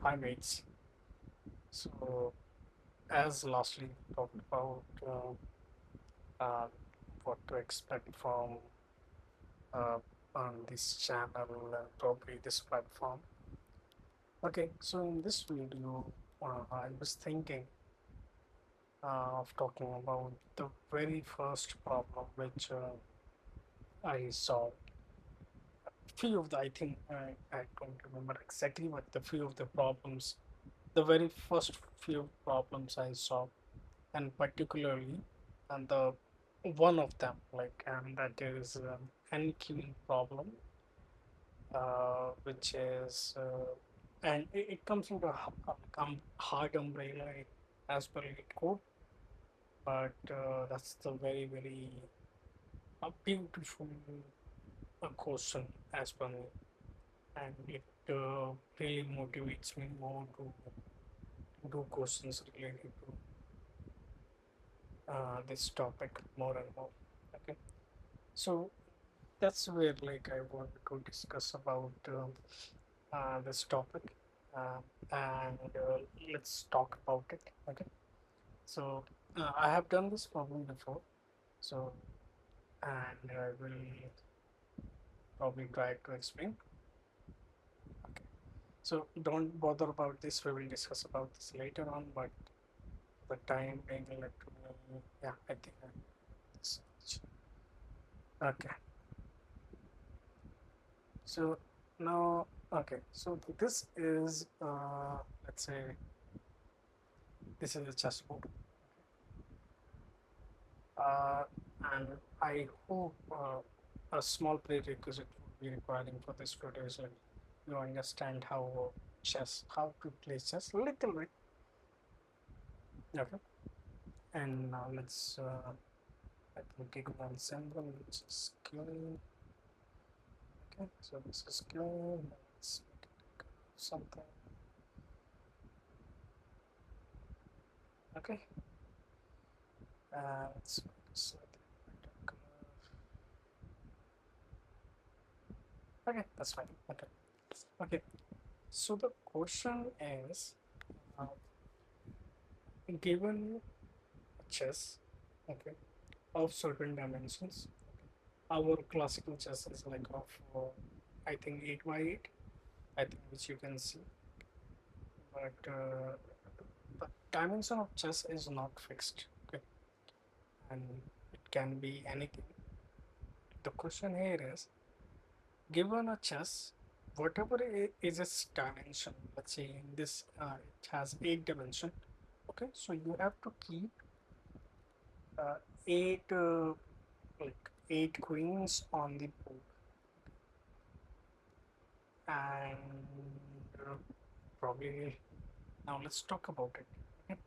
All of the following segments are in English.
Hi mates. So as lastly talked about uh, what to expect from uh, on this channel and probably this platform. Okay, so in this video, I was thinking of talking about the very first problem which I saw. Few of the, I think I don't remember exactly, but the few of the problems, the very first few problems I saw, and particularly and the one of them and that is N Queen problem, which is and it comes into hard umbrella as per Leetcode, but that's the very beautiful question as per me, and it really motivates me more to do questions related to this topic more and more. Okay, so that's where I wanted to discuss about this topic, uh, and let's talk about it. Okay, so I have done this problem before, so and I will probably try to explain. Okay, so don't bother about this. We will discuss about this later on, but the time being let me, yeah, I think this much. Okay, so now, okay, so this is let's say this is a chessboard, uh, and I hope a small prerequisite would be requiring for this video is like you understand how to play chess a little bit. Okay, and now let's I will take one symbol which is skill. Okay, so this is skill. Let's make it something. Okay, let's make this color. Okay, that's fine. Okay, okay. So the question is, uh, given chess, okay, of certain dimensions, our classical chess is like of I think 8 by 8, I think, which you can see, but the dimension of chess is not fixed. Okay, and it can be anything. The question here is, given a chess, whatever is its dimension, let's say in this it has 8 dimension. Okay, so you have to keep uh, 8 like 8 queens on the board, and probably now let's talk about it. Okay,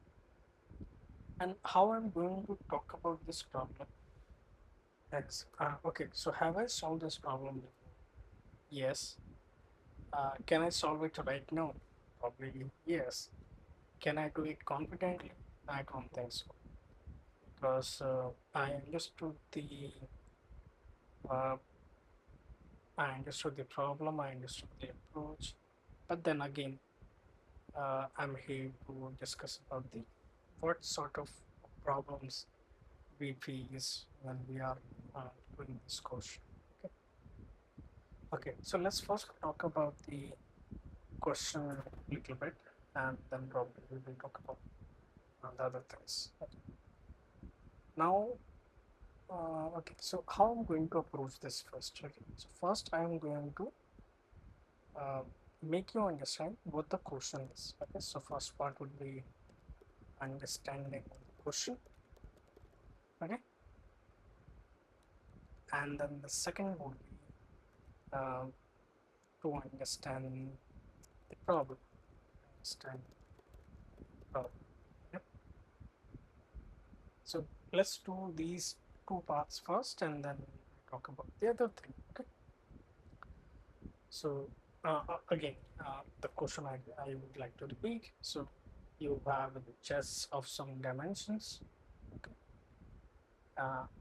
and how I'm going to talk about this problem. Okay, so have I solved this problem before? Yes. Can I solve it right now? Probably yes. Can I do it confidently? I don't think so, because uh, I understood the problem, I understood the approach, but then again, I'm here to discuss about the what sort of problems we face when we are doing this course. Okay. Okay. So let's first talk about the question a little bit, and then probably we will talk about the other things. Okay. Now, okay. So how I'm going to approach this first? Okay. So first, I'm going to uh, make you understand what the question is. Okay. So first part would be understanding the question. Okay. And then the second would be uh, to understand the problem. Understand the problem. Yep. So let's do these two parts first, and then talk about the other thing. Okay. So again, the question I would like to repeat. So you have a chess of some dimensions. Okay.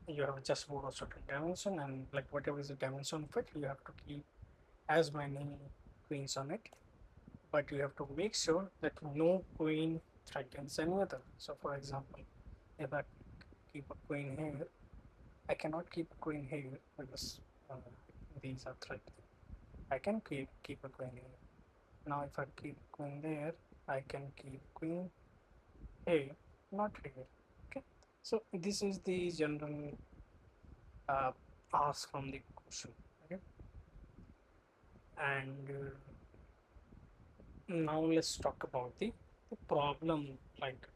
You have a chessboard of certain dimension, and like whatever is the dimension of it, you have to keep as many queens on it. but you have to make sure that no queen threatens any other. So for example, if I keep a queen here, I cannot keep a queen here because uh, these are threatening. I can keep a queen here. Now if I keep queen there, I can keep queen here, not here. Okay, so this is the general uh, ask from the question. Okay, and now let's talk about the problem, like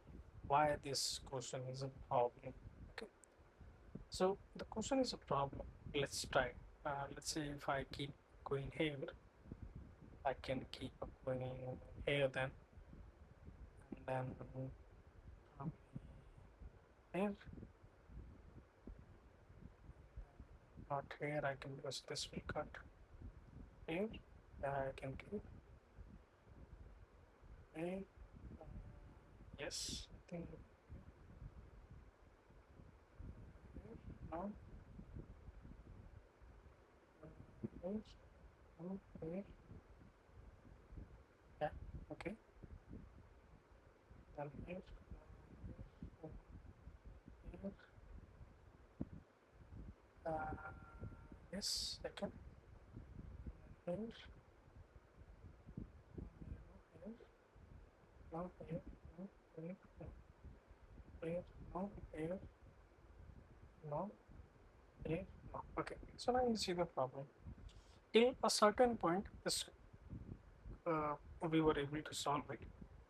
why this question is a problem. Okay, so the question is a problem. Let's try. Let's say if I keep queen here, I can keep a queen here then, and then um, here, not here. I can, because this will cut here. I can keep here. Yes, I think here. No, here, no, here. Yeah, okay. Then here, here. Uh, yes, I can. Here, here, no, here, no, here, here, no, here, no, here, no. Okay, so now you see the problem. Till a certain point, this uh, we were able to solve it,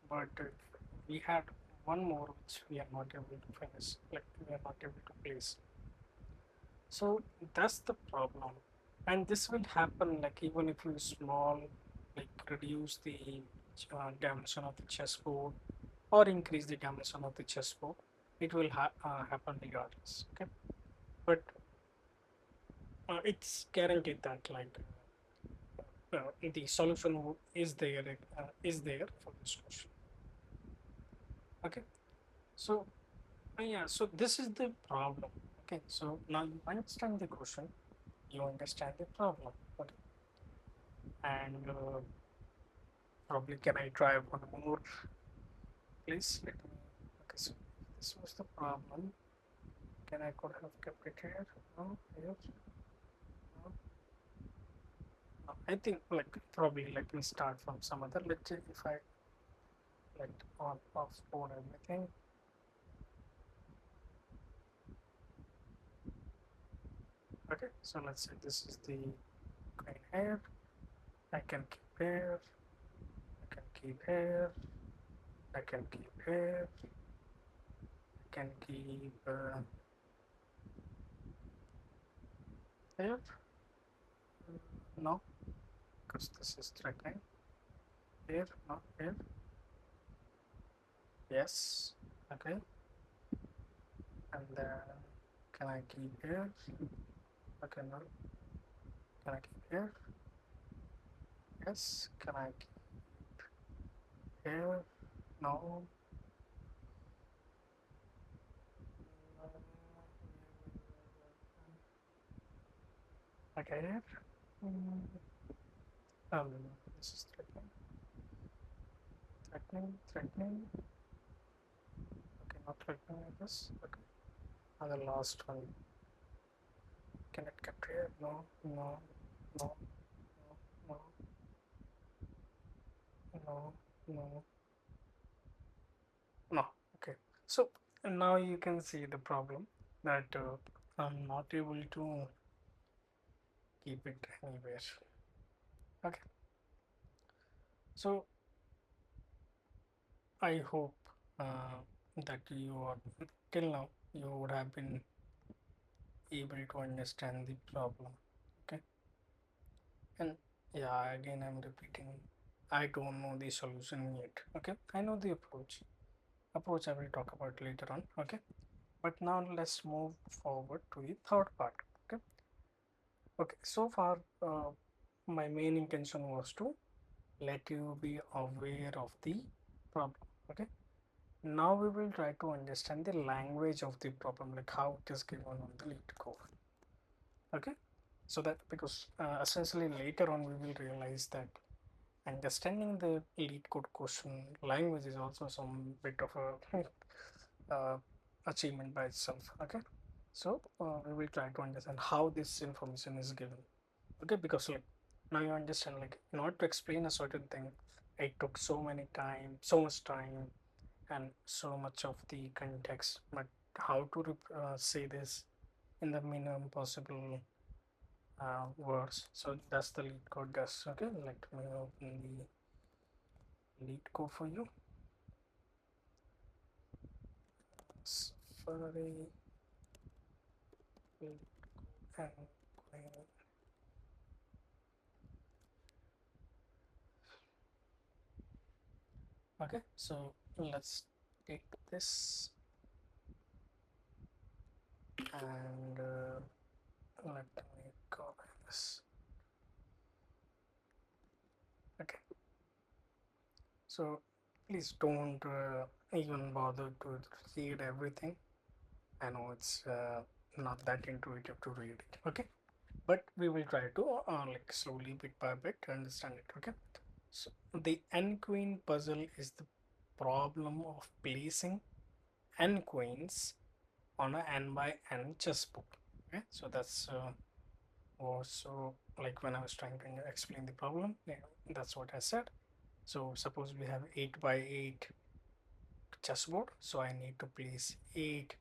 but we had one more which we are not able to finish, like we are not able to place. So that's the problem, and this will happen like even if you small, like reduce the dimension of the chessboard or increase the dimension of the chessboard, it will happen regardless. Okay, but it's guaranteed that like the solution is there for this question. Okay, so yeah, so this is the problem. Okay, so now you understand the question, you understand the problem. Okay, and probably can I try one more, please? Let me. Okay, so this was the problem. Can I could have kept it here? No, here. No, no. I think like probably let me start from some other. Let's say if I let on off board everything. Okay, so let's say this is the green hair. I can keep here. I can keep here. I can keep here. I can keep here. No, because this is threatening. Here, no, here. Yes. Okay. And then can I keep here? Okay, no. Can I keep here? Yes. Can I keep here? No. Okay, here. Mm, this is threatening. Threatening, threatening. Okay, not threatening, I guess. Okay. And the last one. Can it get here? No, no, no, no, no, no, no. Okay. So now you can see the problem that I'm not able to keep it anywhere. Okay. So I hope that you are till now you would have been able to understand the problem. Okay. And yeah, again I'm repeating. I don't know the solution yet. Okay. I know the approach. Approach I will talk about later on. Okay. But now let's move forward to the third part. Okay. Okay. So far, my main intention was to let you be aware of the problem. Okay. Now we will try to understand the language of the problem, like how it is given on the lead code. Okay. So that because essentially later on we will realize that understanding the lead code question language is also some bit of a achievement by itself. Okay, so we will try to understand how this information is given. Okay, because like now you understand, like in order to explain a certain thing, it took so much time and so much of the context, but how to say this in the minimum possible words. So that's the lead code does. Okay, let me open the lead code for you. Safari lead and Queen. Okay, so let's take this and let me copy this. Okay, so please don't even bother to read everything. I know it's not that intuitive to read it. Okay, but we will try to like slowly, bit by bit, understand it. Okay, so the N Queen puzzle is the problem of placing N queens on a N by N chessboard. Okay, so that's also like when I was trying to explain the problem, yeah, that's what I said. So suppose we have 8 by 8 chessboard, so I need to place 8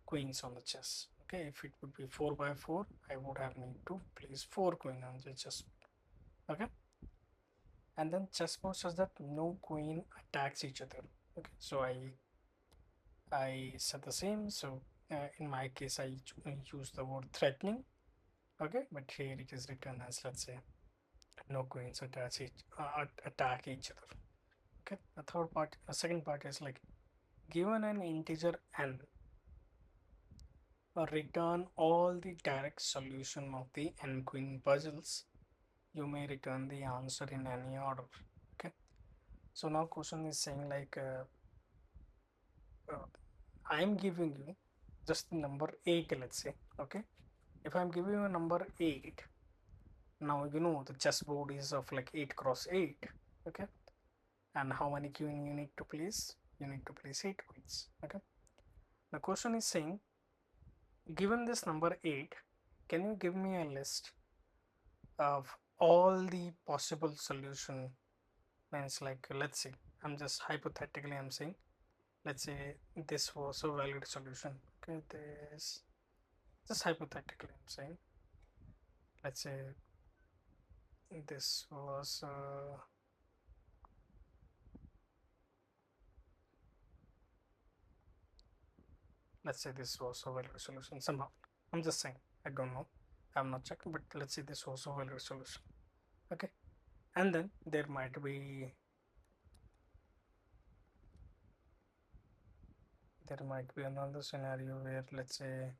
queens on the chess. Okay, if it would be 4 by 4, I would have need to place 4 queen on the chess. Okay, and then chessboard says that no queen attacks each other. Okay, so I said the same. So in my case, I use the word threatening. Okay, but here it is written as, let's say, no queens attack each other. Okay, the second part is like, given an integer n, return all the direct solution of the n queen puzzles. You may return the answer in any order. Okay, so now question is saying like uh, I am giving you just the number 8, let's say. Okay, if I'm giving you a number 8, now you know the chessboard is of like 8 cross 8. Okay, and how many queen you need to place? You need to place 8 queens. Okay, the question is saying, given this number 8, can you give me a list of all the possible solution? Means like, let's say, I'm just hypothetically I'm saying, let's say this was a valid solution. Okay, this just hypothetically I'm saying, let's say this was let's say this was a valid solution somehow. I'm just saying, I don't know, I'm not checked, but let's say this was a valid solution. Okay, and then there might be another scenario where, let's say,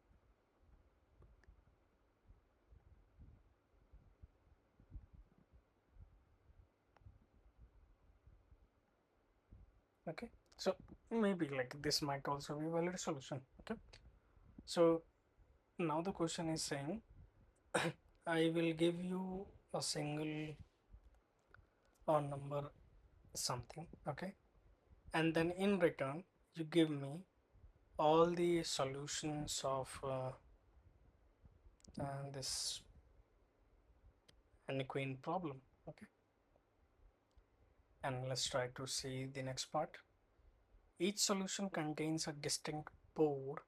okay, so maybe like this might also be a valid solution. Okay, so now the question is saying, I will give you a single or number something. Okay, and then in return you give me all the solutions of this queen problem. Okay, and let's try to see the next part. Each solution contains a distinct board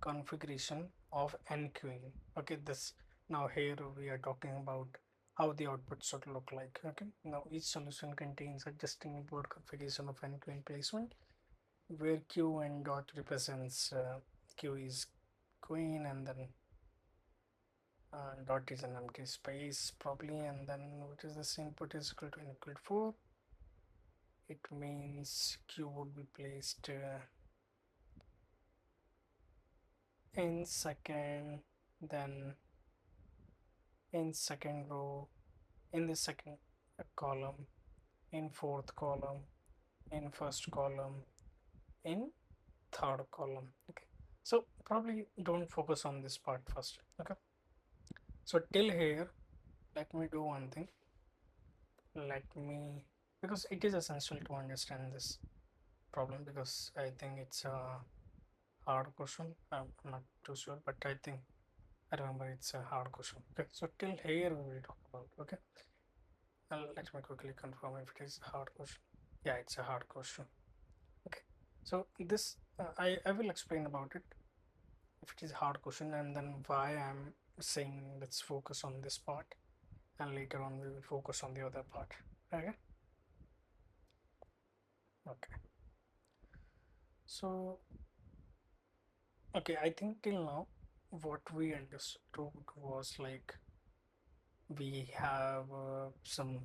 configuration of n queen. Okay, this now here we are talking about how the output should look like. Okay, now each solution contains a distinct board configuration of n queen placement, where q and dot represents q is queen, and then dot is an empty space probably, and then what is this input is equal to n equal to 4. It means q would be placed in second, then in second row, in the second column, in fourth column, in first column, in third column. Okay, so probably don't focus on this part first. Okay, so till here let me do one thing. let me, because it is essential to understand this problem, because I think it's a hard question. I'm not too sure, but I think I remember it's a hard question. Okay, so till here we will talk about. Okay, let me quickly confirm if it is a hard question. Yeah, it's a hard question. Okay, so this I will explain about it if it is a hard question, and then why I'm saying let's focus on this part, and later on we will focus on the other part. Okay. Okay. So okay, I think till now what we understood was like we have some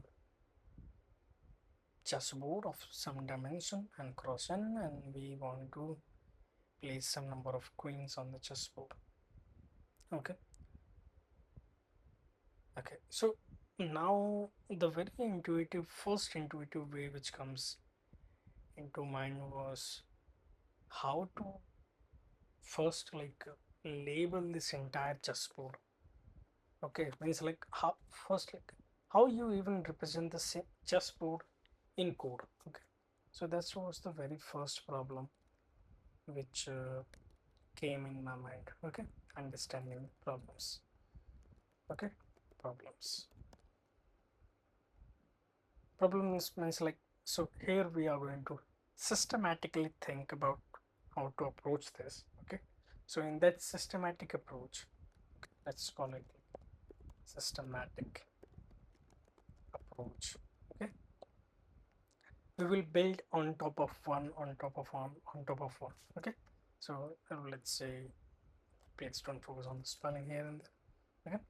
chessboard of some dimension and cross n, and we want to place some number of queens on the chessboard. Okay. Okay, so now the very first intuitive way which comes into mind was how to first like label this entire chessboard. Okay, means like how first like how you even represent the chessboard in code. Okay, so that was the very first problem which came in my mind. Okay, understanding problems. Okay, problems. Problem is means like, so here we are going to systematically think about how to approach this. Okay, so in that systematic approach, let's call it systematic approach. Okay, we will build on top of one, on top of one, on top of one. Okay, so let's say, please don't focus on the spelling here and there. Okay,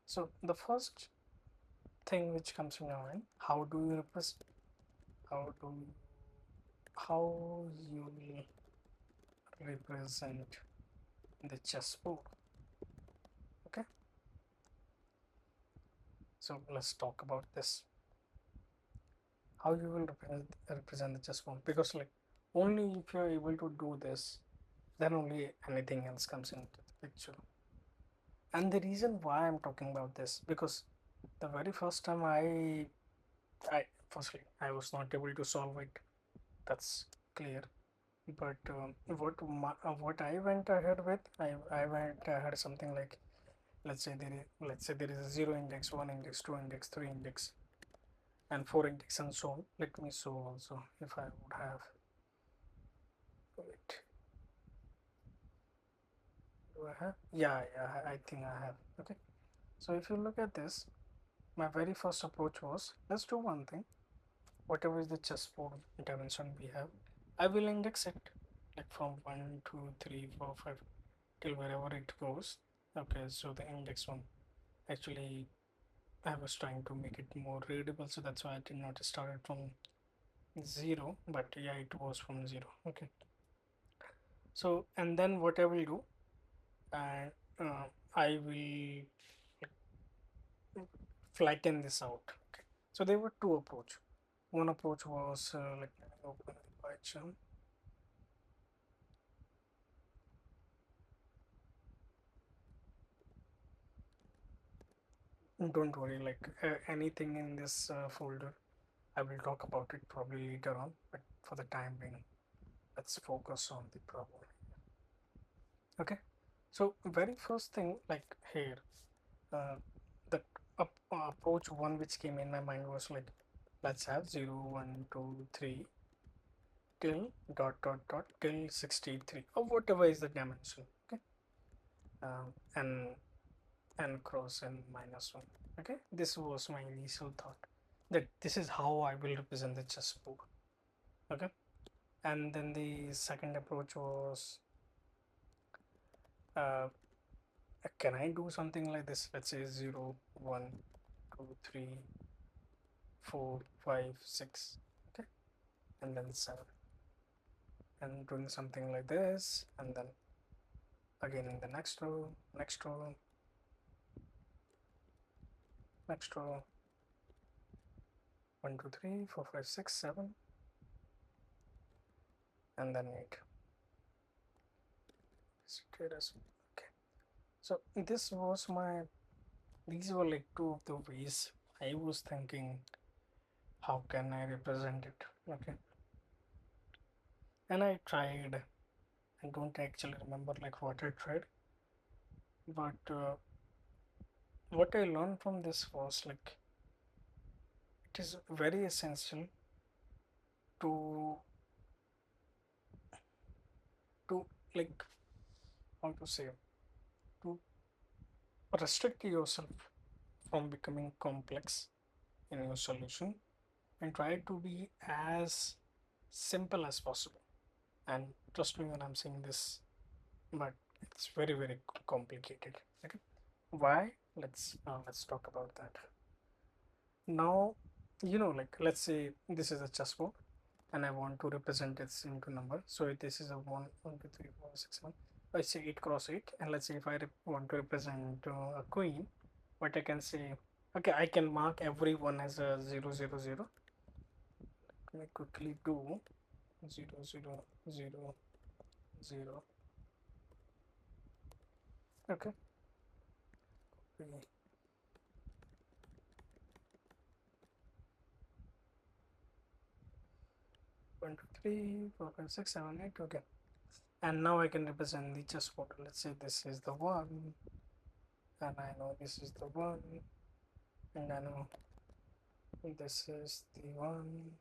so the first thing which comes to your mind, how do you represent, how do how you represent the chessboard. Okay, so let's talk about this, how you will represent the chessboard, because like only if you're able to do this, then only anything else comes into the picture. And the reason why I'm talking about this, because the very first time I firstly I was not able to solve it, that's clear. But what I went ahead with, I went ahead something like, let's say there is a 0 index, 1 index, 2 index, 3 index, and 4 index, and so on. Let me show also if I would have it. Do I have? Yeah, I think I have. Okay, so if you look at this, my very first approach was, let's do one thing. Whatever is the chessboard dimension we have, I will index it like from 1, 2, 3, 4, 5 till wherever it goes. Okay, so the index one, actually I was trying to make it more readable, so that's why I did not start it from 0, but yeah, it was from 0. Okay, so and then what I will do, and I will flatten this out. Okay, so there were two approach. One approach was let me open the Python. Don't worry, like anything in this folder, I will talk about it probably later on, but for the time being, let's focus on the problem. Okay, so very first thing, like here, uh, the approach one which came in my mind was like, let's have 0, 1, 2, 3 till dot dot dot till 63, or whatever is the dimension. Okay, and cross and minus 1. Okay, this was my initial thought, that this is how I will represent the chessboard. Okay, and then the second approach was, uh, can I do something like this? Let's say 0, 1, 2, 3, 4, 5, 6. Okay, and then 7, and doing something like this, and then again in the next row, next row, next row, 1, 2, 3, 4, 5, 6, 7, and then 8. Okay, so this was my, these were like two of the ways I was thinking how can I represent it? Okay, and I tried. I don't actually remember like what I tried, but what I learned from this was like it is very essential to to like how to say, to restrict yourself from becoming complex in your solution and try to be as simple as possible. And trust me when I'm saying this, but it's very complicated. Okay, why? Let's talk about that. Now, like let's say this is a chessboard and I want to represent it into number. So this is a 1, 2, 3, 4, 6, 7. Let's say 8 cross 8. And let's say if I want to represent a queen, what I can say, okay, I can mark every one as a 0, 0, 0. Let me quickly do 0, 0, 0, 0. Okay. 1, 2, 3, 4, 5, 6, 7, 8. Okay. And now I can represent the chessboard. Let's say this is the one, and I know this is the one, and I know this is the one.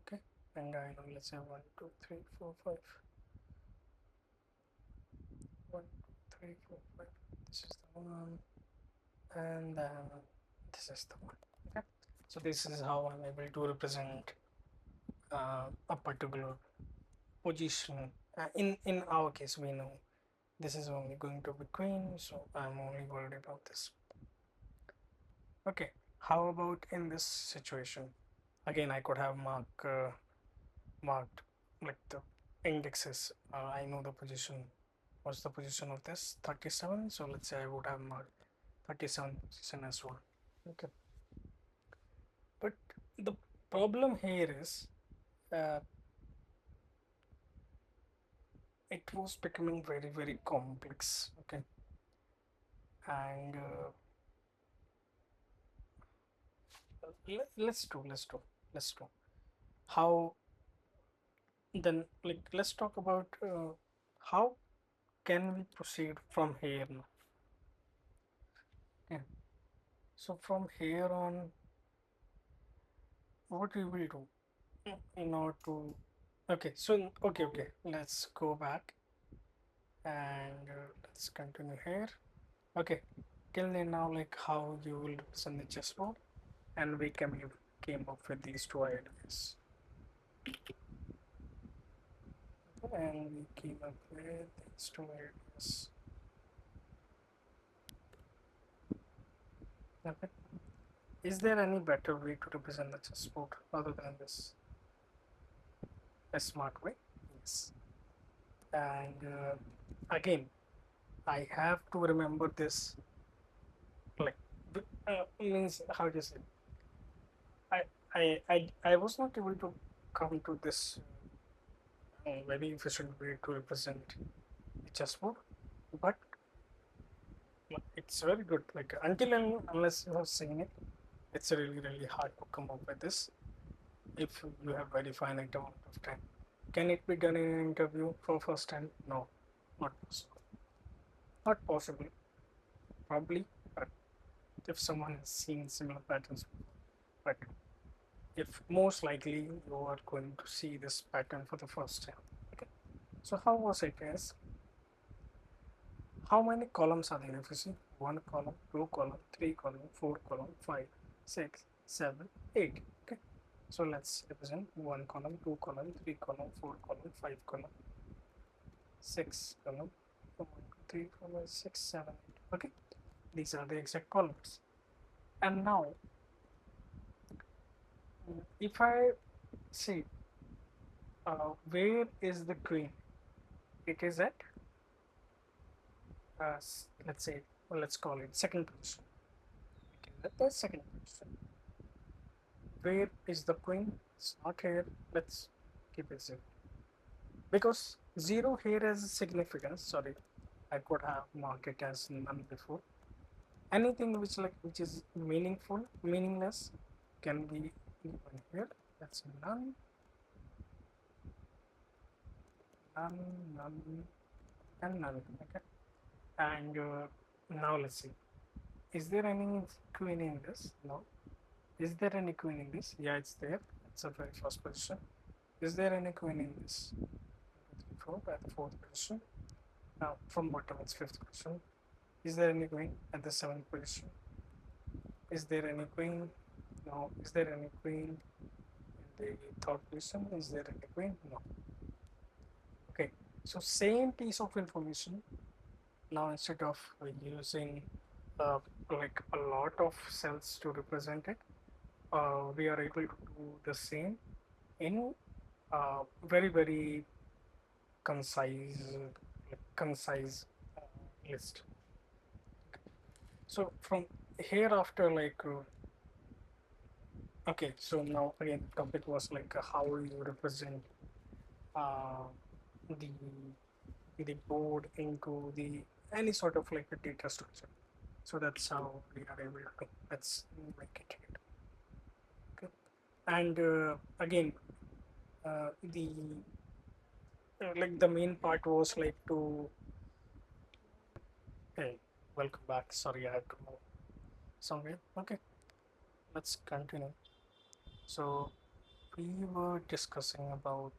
Okay, and I know let's say 1, 2, 3, 4, 5. 1, 2, 3, 4, 5. This is the one, and then this is the one. Okay, so this is how I'm able to represent a particular position. In our case, we know this is only going to be queen, so I'm only worried about this. Okay, how about in this situation? Again, I could have marked like the indexes. I know the position. What's the position of this? 37. So let's say I would have marked 37 position as well. Okay, but the problem here is uh, it was becoming very complex. Okay, and let's do how then, like let's talk about how can we proceed from here now. Yeah, so from here on, what we will do in order to, okay, so okay, let's go back and let's continue here. Okay, till then now, like how you will represent the chessboard, and we came up with these two ideas, and we came up with these two ideas. Okay, is there any better way to represent the chessboard other than this? A smart way? Yes. And again, I have to remember this, like means how do you say, I I was not able to come to this very efficient way to represent the chessboard, but it's very good, like until and unless you have seen it, it's really hard to come up with this if you have very finite amount of time. Can it be done in an interview for first time? No, not possible. Not possible, probably, but if someone has seen similar patterns, but if most likely you are going to see this pattern for the first time. Okay. So how was it is, how many columns are there? If you see 1 column, 2 column, 3 column, 4 column, 5, 6, 7, 8. Okay. So let's represent 1 column, 2 column, 3 column, 4 column, 5 column, 6 column, 1, 2, 3, 4, 5, 6, 7, 8. Okay. These are the exact columns. And now, if I see where is the queen? It is at let's say, well, let's call it second position. It is at the second position. Where is the queen? It's not here. Let's keep it 0 because 0 here has significance. Sorry, I could have marked it as none before. Anything which is meaningful, meaningless can be given here. That's none, none, none, and none. Okay. And now let's see. Is there any queen in this? No. Is there any queen in this? Yeah, it's there. It's a very first position. Is there any queen in this? 4 at the fourth position. Now from bottom it's fifth position. Is there any queen at the seventh position? Is there any queen? No. Is there any queen in the third position? Is there any queen? No. Okay. So same piece of information. Now instead of using uh, like a lot of cells to represent it, we are able to do the same in very concise list. So from here after okay, so now again topic was like how you represent uh, the the board into the any sort of like a data structure. So that's how we are able to let's make it here. Okay. And again the like the main part was like to hey, welcome back. Sorry, I have to move somewhere. Okay, let's continue. So we were discussing about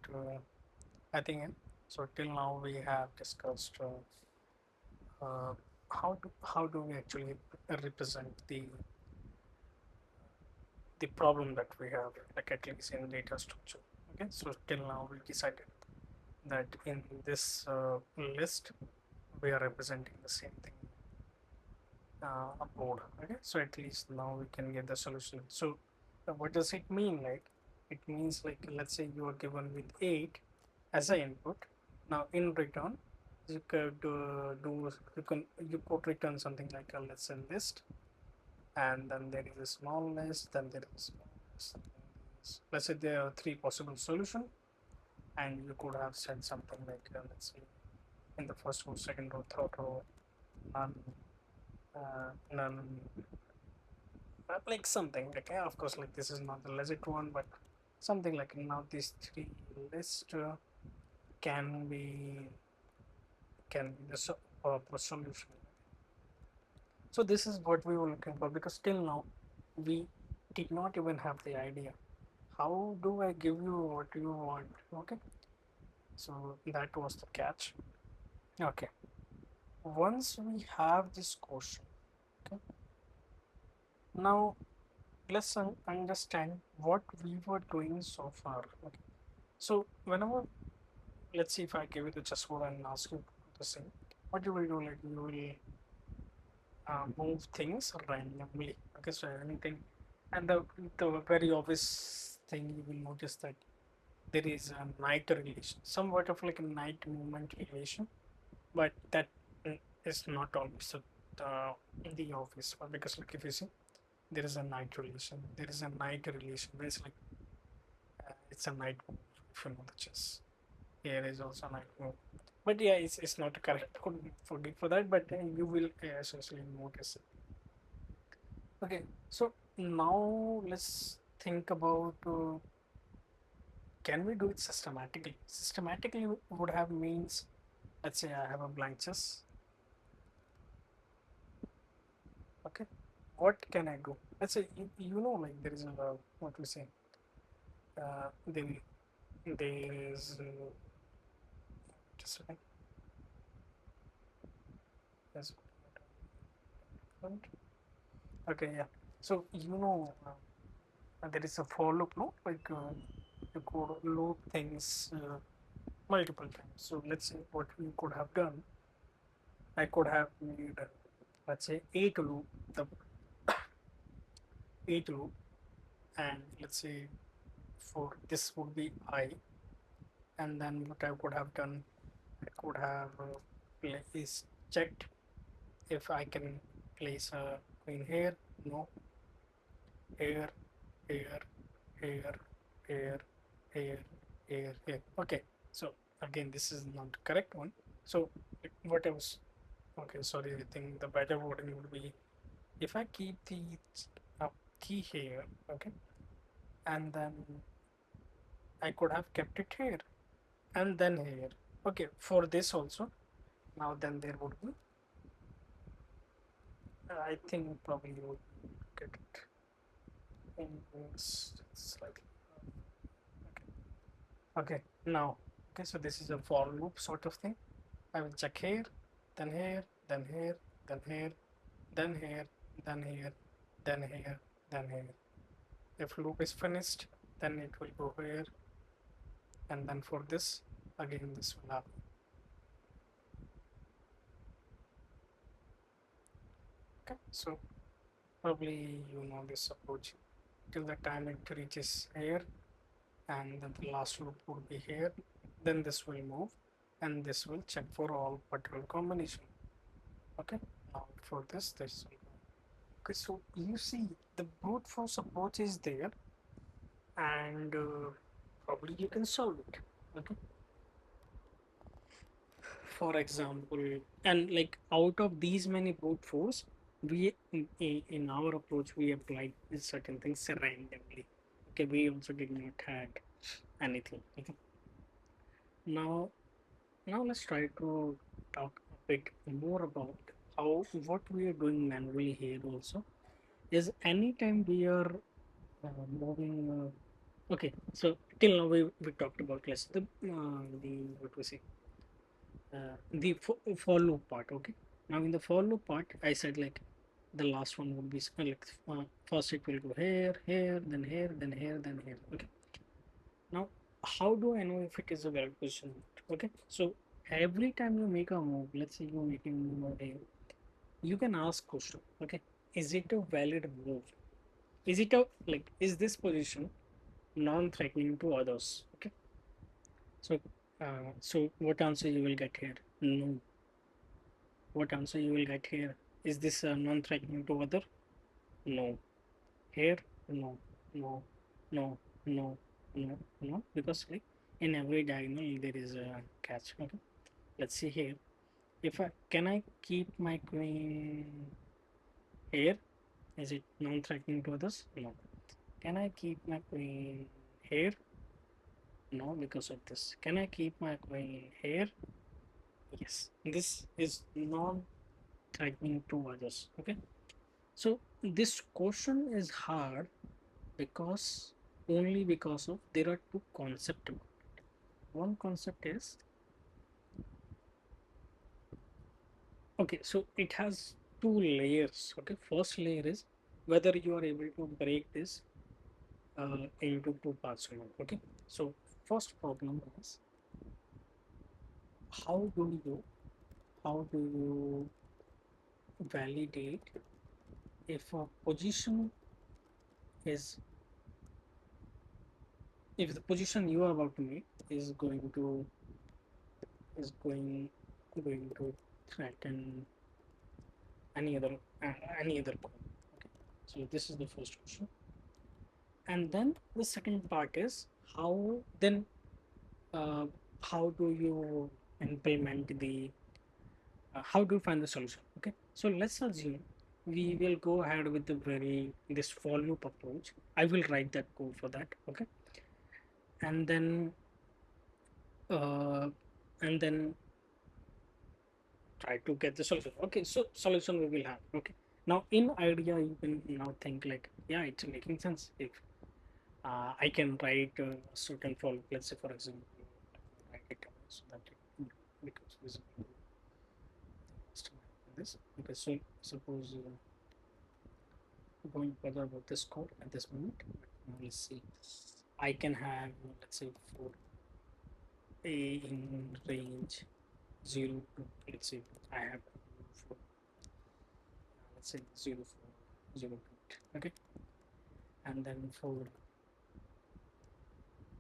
I think so till now we have discussed how do we actually represent the problem that we have, like at least in data structure. Okay, so till now we decided that in this list we are representing the same thing a board. Okay, so at least now we can get the solution. So what does it mean? Like it means like let's say you are given with 8 as an input. Now in return you could you could return something like a let's say list, and then there is a small list, then there is a small list, let's say there are 3 possible solution, and you could have said something like let's say in the first row, second row, third row, none, none, like something like of course like this is not the legit one, but something like now these 3 lists can be the solution. So this is what we were looking for, because till now we did not even have the idea how do I give you what you want. Okay, so that was the catch. Okay, once we have this question, okay, now let's understand what we were doing so far. Okay, so whenever let's see if I give you the chessboard and ask you the same, what you will do, like you will move things randomly. Okay, so anything, and the very obvious thing you will notice that there is a night relation, somewhat of like a night movement relation, but that is not always the obvious one, because like if you see there is a night relation, where it's like it's a night move. If you know the chess, here is also night move, but yeah, it's not correct. Forget for that, but you will essentially notice it. Okay, so now let's think about can we do it systematically? Systematically would have means, let's say I have a blank chess. Okay, what can I do? Let's say you know like there is a what we say there is just a second. Yes. Okay, yeah. So you know there is a for loop, no? Like you could loop things multiple times. So let's say what we could have done, I could have made let's say eight loop, the eight loop, and let's say for this would be I, and then what I could have done, I could have is checked if I can place a queen here, no, here, here, here, here, here, here. Okay, so again, this is not the correct one. So what I was okay, sorry, I think the better wording would be if I keep the key here, okay, and then I could have kept it here and then here. Okay, for this also. Now then there would be, I think probably you would get it in slightly. Okay, now, okay, so this is a for loop sort of thing. I will check here, then here, then here, then here, then here, then here, then here, then here. If loop is finished, then it will go here, and then for this, again this will happen. Okay, so probably you know this approach till the time it reaches here, and then the last loop would be here. Then this will move, and this will check for all particular combination. Okay, now for this will go. Okay, so you see the brute force approach is there, and probably you can solve it. Okay, for example, and like out of these many brute force, we in our approach we applied certain things randomly. Okay, we also did not had anything. Okay, now let's try to talk a bit more about how what we are doing manually here also is anytime we are moving. Okay, so till now we talked about less the what we say the for loop part. Okay, now in the for loop part, I said like the last one would be like first it will go here, here, then here, then here, then here. Okay, now how do I know if it is a valid position? Okay, so every time you make a move, let's say you're making a move here, you can ask question. Okay, is it a valid move? Is it a like is this position non-threatening to others? Okay, so so what answer you will get here? No. What answer you will get here? Is this non-threatening to other? No. Here? No. No. No. No. No. No. Because like in every diagonal there is a catch. Okay. Let's see here. If I can I keep my queen here? Is it non-threatening to others? No. Can I keep my queen here? No, because of this. Can I keep my queen here? Yes. This is non-threatening to others. Okay. So this question is hard because only because of there are two concepts. One concept is okay, so it has two layers. Okay, first layer is whether you are able to break this into two parts or not. Okay, so first problem is how do you how do you validate if a position is if the position you are about to make is going to threaten any other any other code. Okay, so this is the first question, and then the second part is how then uh, how do you implement the how do you find the solution? Okay, so let's assume we will go ahead with the very this for loop approach. I will write that code for that. Okay, and then uh, and then try to get the solution. Okay, so solution we will have. Okay, now in idea you can now think like, yeah, it's making sense if I can write a certain for, let's say for example, write it so that it becomes visible. This okay, so suppose going further about this code at this moment. Now let's see. I can have let's say for a in range 0 to let's say I have for let's say 0 for 0 to 8. Okay, and then for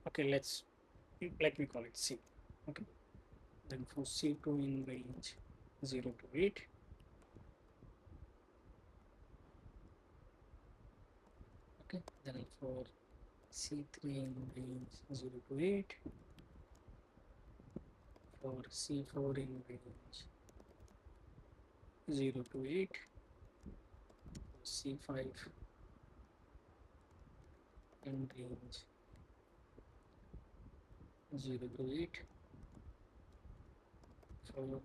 okay let me call it C. Okay, then for C2 in range 0 to 8. Okay, then for C3 in range 0 to 8, for C4 in range 0 to 8, C5 in range 0 to 8 for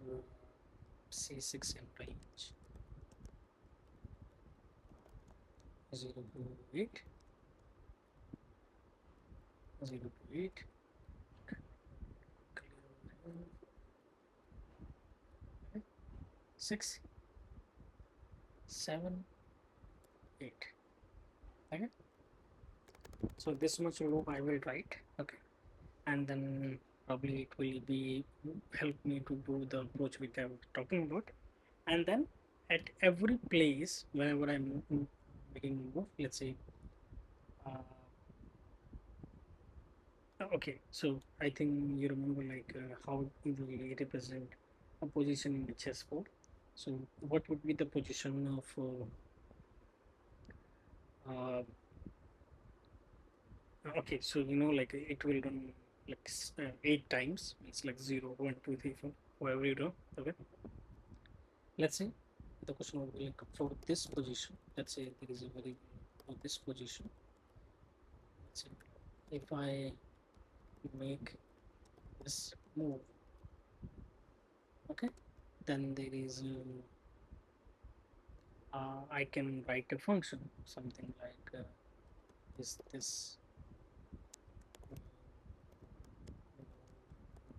C6 in range 0 to 8, 0 to 8, 6, 7, 8. Okay, so this much loop I will write. Okay, and then probably it will be help me to do the approach which I was talking about. And then at every place whenever I'm making move, let's say okay, so I think you remember like how we represent a position in the chessboard. So what would be the position of uh, okay, so like it will run like 8 times. It's like 0, 1, 2, 3, 4, whatever you do. Okay, let's say the question will be like for this position. Let's say there is a variable for this position. Let's say if I make this move, okay, then there is I can write a function something like this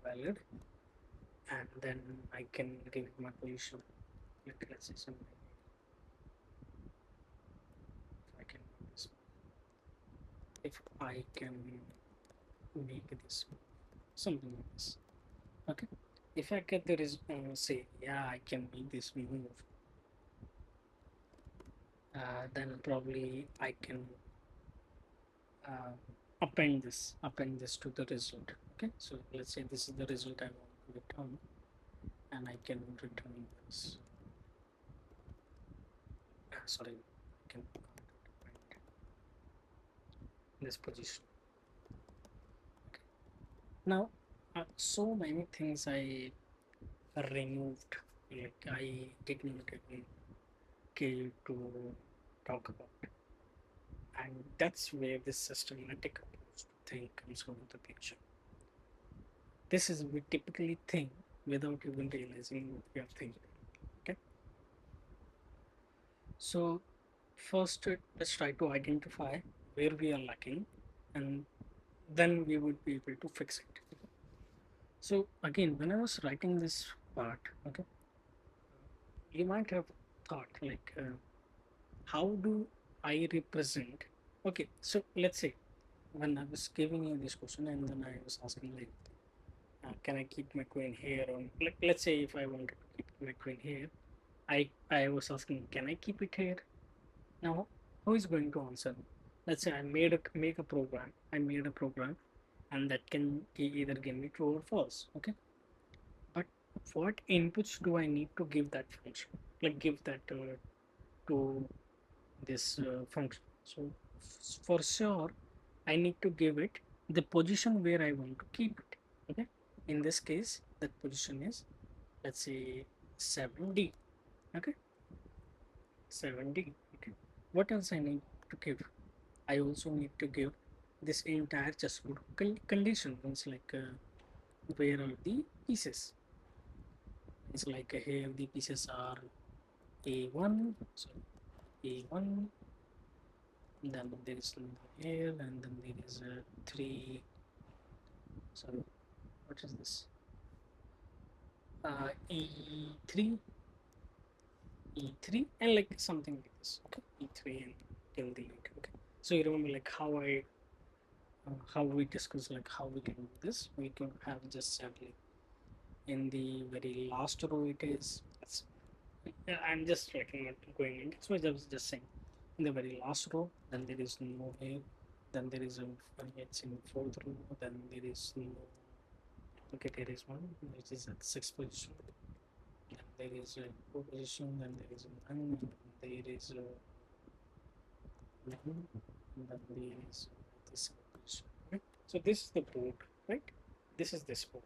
valid, and then I can give it my position. Like, let's say something I can do this. If I can make this something like this, okay, if I get the say yeah I can make this move, then probably I can uh, append this to the result. Okay, so let's say this is the result I want to return, and I can return this sorry I can append this position. Okay. Now so many things I removed, like I did not even care to talk about, and that's where this systematic approach to think comes into the picture. This is we typically think without even realizing what we are thinking. Okay, so first let's try to identify where we are lacking, and then we would be able to fix it. So again, when I was writing this part, okay, you might have thought like how do I represent. Okay, so let's say when I was giving you this question and then I was asking like can I keep my queen here, or like, let's say if I wanted to keep my queen here, I was asking can I keep it here. Now who is going to answer me? Let's say I made a program and that can either give me true or false. Okay, but what inputs do I need to give that function, like give that to this function? So for sure I need to give it the position where I want to keep it. Okay, in this case that position is, let's say, 7D. Okay, 7D. Okay, what else I need to give? I also need to give this entire chessboard condition. Means like where are the pieces? It's like here the pieces are A1, so A1, then there is here, and then there is a 3. Sorry, what is this? E3, E3, and like something like this. Okay, E3 and till the end. Okay, so you remember like how we discuss like how we can do this. We can have just said like in the very last row it is. Yeah, I'm just like not going into. So I was just saying in the very last row, then there is no here, then there is a it's in fourth row, then there is no. Okay, there is one which is at sixth position. Then there is a four position, then there is a nine, and there is a 11, and then there is this position. Right? So this is the board, right? This is this board,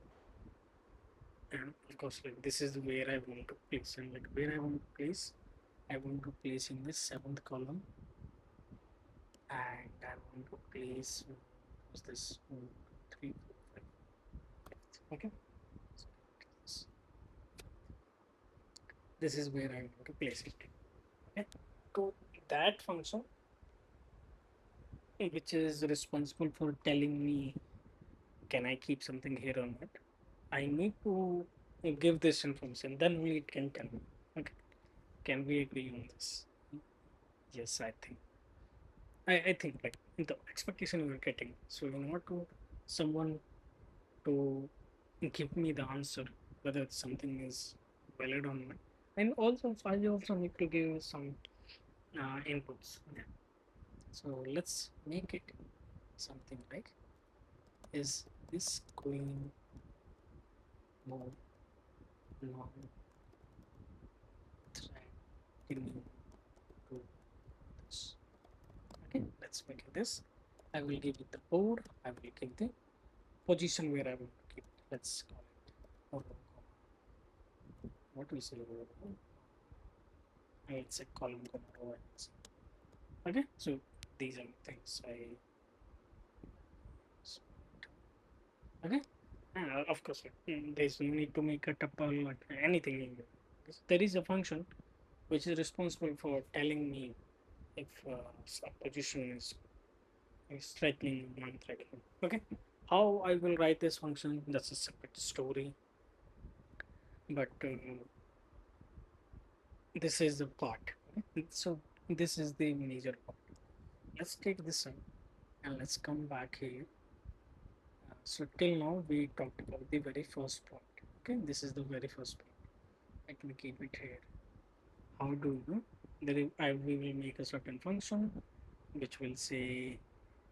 and of course, like this is where I want to place, and like where I want to place, I want to place in this seventh column, and I'm going to place what's this 3, 4, 5. Okay, so this is where I'm going to place it. Okay, so that function which is responsible for telling me can I keep something here or not, I need to give this information, then only it can tell me. Okay, can we agree on this? Yes, I think like the expectation we're getting. So in order to someone to give me the answer whether something is valid or not, and also I also need to give some inputs. Yeah. So let's make it something like, is this going more long threading to this? Okay, let's make it this. I will give it the board. I will give the position where I want to keep it. Let's call it row, what we say row. It's a column comma row. Okay, so these are things I. Okay, of course, there's no need to make a tuple or anything in there. There is a function which is responsible for telling me if some position is threatening or non-threatening. Okay, how I will write this function, that's a separate story. But this is the part. Okay? So this is the major part. Let's take this one and let's come back here. So till now we talked about the very first point. Okay, this is the very first point. Let me keep it here. How do you? We will make a certain function which will say,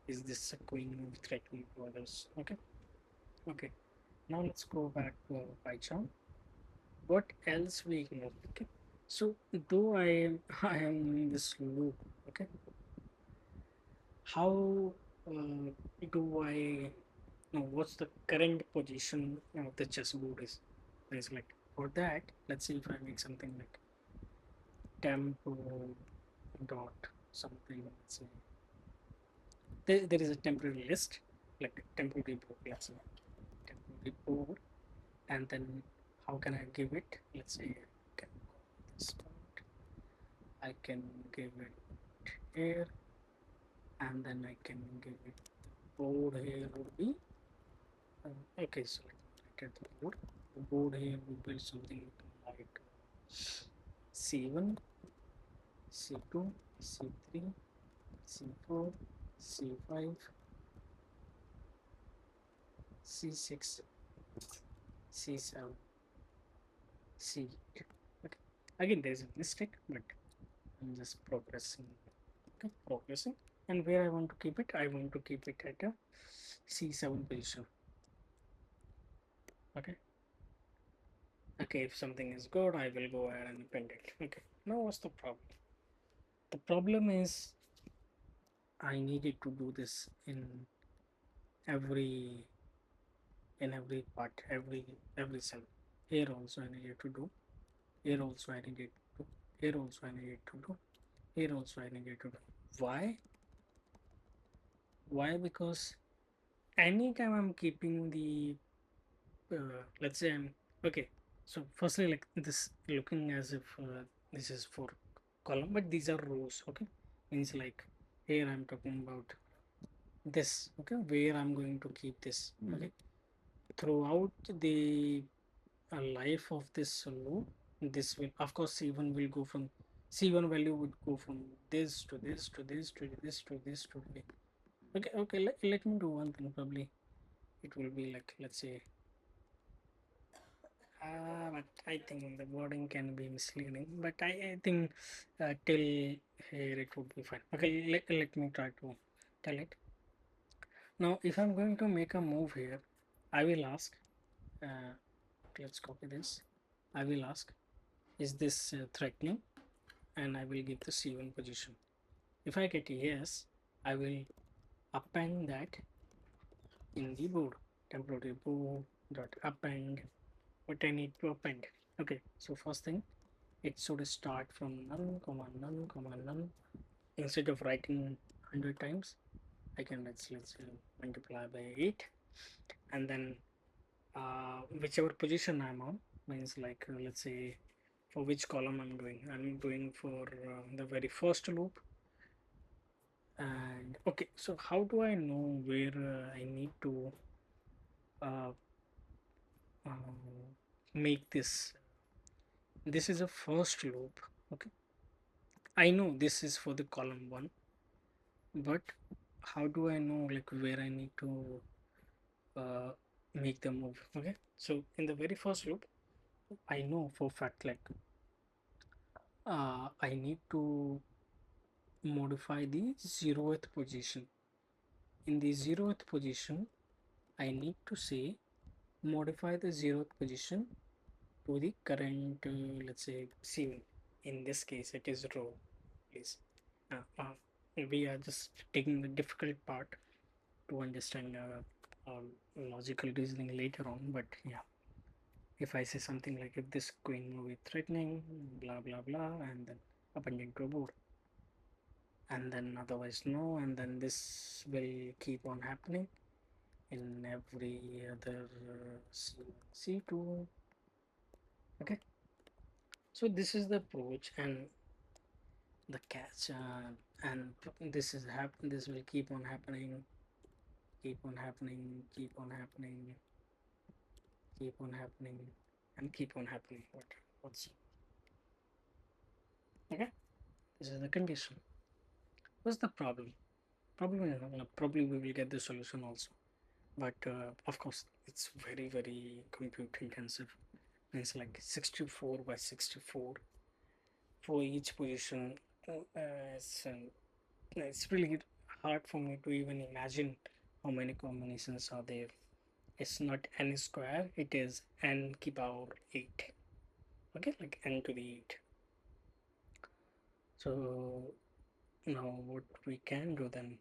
is this a queen of threatening to others? Okay. Okay. Now let's go back to our PyCharm. What else we ignore? Okay. So though I am in this loop. Okay. How do I know what's the current position of the chessboard is like? For that, let's see if I make something like tempo dot something. Let's say there is a temporary list, like temporary board. Let's say temporary board, and then how can I give it? Let's say I can call this dot. I can give it here, and then I can give it the board here would be okay. So let me write the board. The board here would be something like C1, C2, C3, C4, C5, C6, C7, C8. Okay. Again, there is a mistake, but I'm just progressing. Okay, progressing. And where I want to keep it, I want to keep it at a C7 position. Okay. Okay, if something is good, I will go ahead and append it. Okay. Now what's the problem? The problem is I needed to do this every every part, every cell. Here also I needed to do. Here also I needed to do. Here also I needed to do. Here also I needed to do. Why? Why? Because anytime I'm keeping the let's say I'm okay. So firstly, like this looking as if this is for column, but these are rows. Okay, means like here I'm talking about this. Okay, where I'm going to keep this. Okay, throughout the life of this loop, this will of course C1 will go from C1 value would go from this to this to this to this to this to this. Okay, okay, let me do one thing. Probably it will be like, let's say but I think the wording can be misleading, but I think till here it would be fine. Okay, let me try to tell it. Now if I'm going to make a move here, I will ask uh, let's copy this. I will ask, is this threatening? And I will give the C1 position. If I get a yes, I will append that in the board. Temporary board dot append what I need to append. Okay, so first thing, it should start from none comma none comma none. Instead of writing 100 times, I can let's multiply by 8, and then whichever position I'm on means like let's say for which column I'm doing for the very first loop. And okay, so how do I know where I need to uh, make this is a first loop. Okay, I know this is for the column 1, but how do I know like where I need to uh, make the move? Okay, so in the very first loop I know for fact like I need to modify the 0th position. In the 0th position I need to say modify the 0th position to the current let's say C. In this case it is row, please. We are just taking the difficult part to understand logical reasoning later on, but yeah, if I say something like if this queen move is threatening, blah blah blah, and then abandon to a board, and then otherwise no, and then this will keep on happening in every other C2. Okay, so this is the approach and the catch, and this will keep on happening, keep on happening, keep on happening, keep on happening, and keep on happening. What's okay? This is the condition. What's the problem? Problem is probably we will get the solution also, but of course it's very compute intensive. It's like 64 by 64 for each position. It's really hard for me to even imagine how many combinations are there. It's not n square, it is n ki power 8. Okay, like n to the 8. So now what we can do then,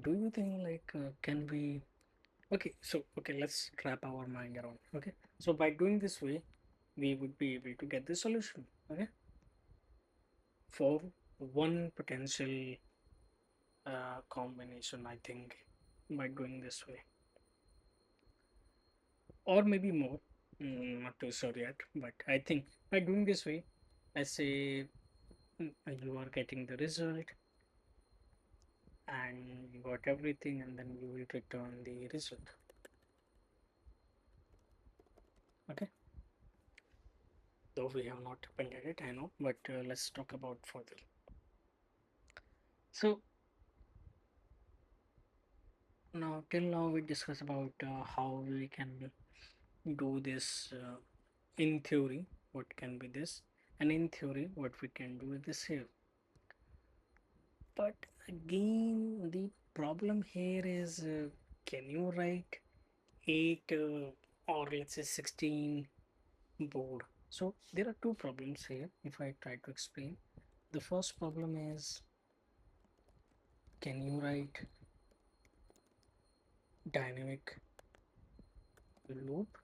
do you think like can we, okay, so okay, let's wrap our mind around. Okay, so by doing this way we would be able to get the solution. Okay, for one potential combination, I think, by doing this way, or maybe more. Not too sure yet, but I think by doing this way, let's say you are getting the result and you got everything, and then you will return the result. Okay, though we have not appended it, I know, but let's talk about further. So now till now we discuss about how we can do this in theory, what can be this, and in theory what we can do with this here. But again the problem here is can you write 8 or let's say 16 board? So there are two problems here if I try to explain. The first problem is, can you write dynamic loop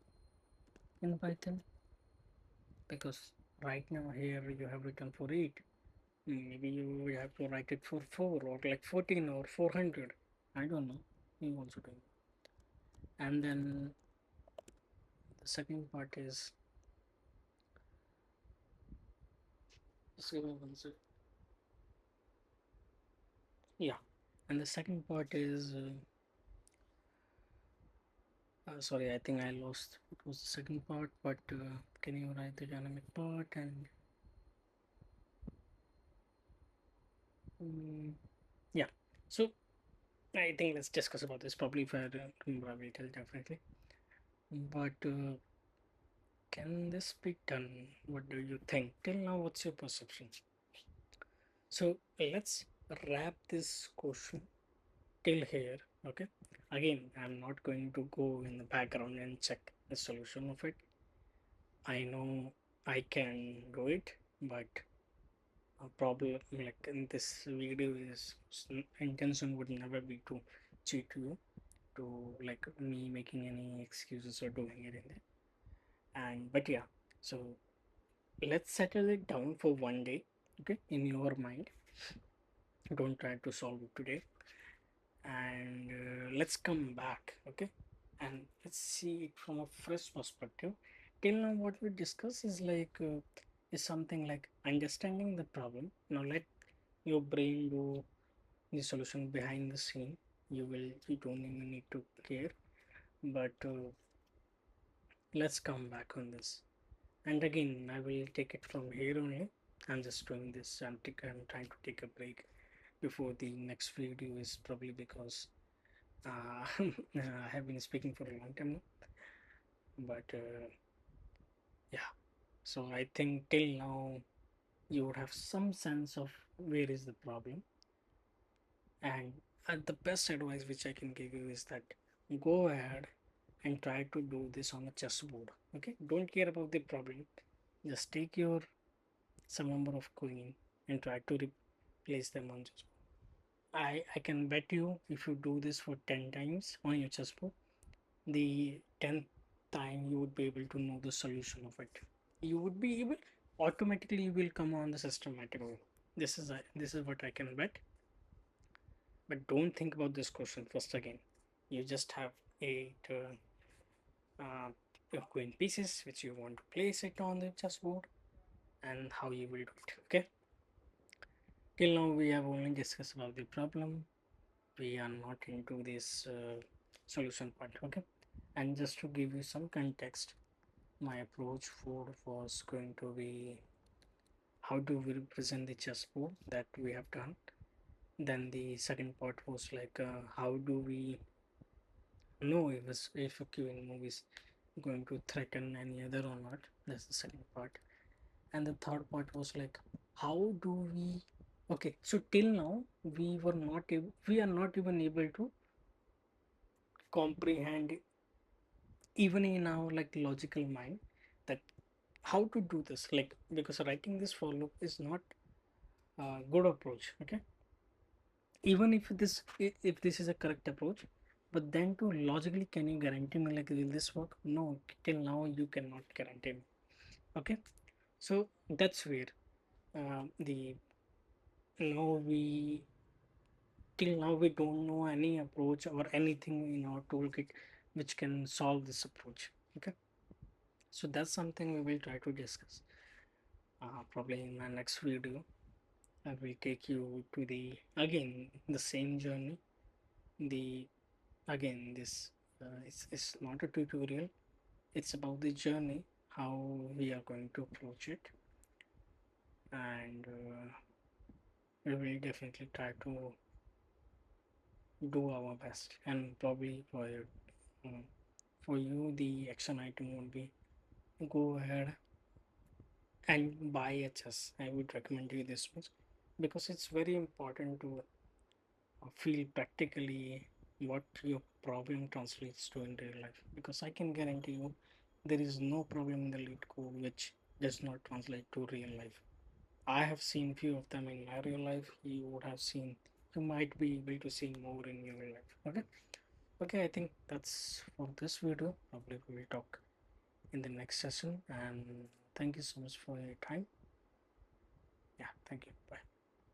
in Python? Because right now here you have written for 8, maybe you have to write it for 4 or like 14 or 400, I don't know, you also do. And then the second part is, just give me one sec. Yeah, and the second part is sorry, I think I lost what was the second part, but can you write the dynamic part? And yeah, so I think let's discuss about this. Probably if I remember I will tell definitely, but can this be done? What do you think till now? What's your perception? So let's wrap this question till here. Okay, again I'm not going to go in the background and check the solution of it. I know I can do it, but probably like in this video is intention would never be to cheat you, to like me making any excuses or doing it in there. And but yeah, so let's settle it down for one day, okay, in your mind. Don't try to solve it today, and let's come back, okay, and let's see it from a fresh perspective. Till now what we discuss is is something like understanding the problem. Now let your brain do the solution behind the scene. You don't even need to care, but let's come back on this. And again, I will take it from here only. I'm just doing this. I'm trying to take a break before the next video is probably because I have been speaking for a long time now. But yeah, so I think till now you would have some sense of where is the problem. And the best advice which I can give you is that go ahead and try to do this on a chessboard. Okay, don't care about the problem. Just take your some number of coin and try to replace them on chessboard. I can bet you if you do this for 10 times on your chessboard, the 10th time you would be able to know the solution of it. You would be able automatically you will come on the systematic way. This is what I can bet. But don't think about this question first again. You just have eight queen pieces which you want to place it on the chessboard and how you will do it. Okay. Till now we have only discussed about the problem. We are not into this solution part. Okay. And just to give you some context, my approach for was going to be how do we represent the chessboard that we have done. Then the second part was how do we know if a queuing move is going to threaten any other or not. That's the second part. And the third part was how do we, okay, so till now we are not even able to comprehend even in our logical mind that how to do this, because writing this for loop is not a good approach. Okay, even if this is a correct approach, but then to logically can you guarantee me will this work? No, till now you cannot guarantee me. Okay, so that's where the now we till now we don't know any approach or anything in our toolkit which can solve this approach. Okay, so that's something we will try to discuss probably in my next video. I will take you to the again the same journey. The again this it's not a tutorial. It's about the journey, how we are going to approach it, and we will definitely try to do our best. And probably um, for you, the action item would be go ahead and buy a chess. I would recommend you this much because it's very important to feel practically what your problem translates to in real life, because I can guarantee you there is no problem in the lead code which does not translate to real life. I have seen few of them in my real life. You would have seen, you might be able to see more in your real life. Okay, okay, I think that's for this video. Probably we will talk in the next session, and thank you so much for your time. Yeah, thank you, bye.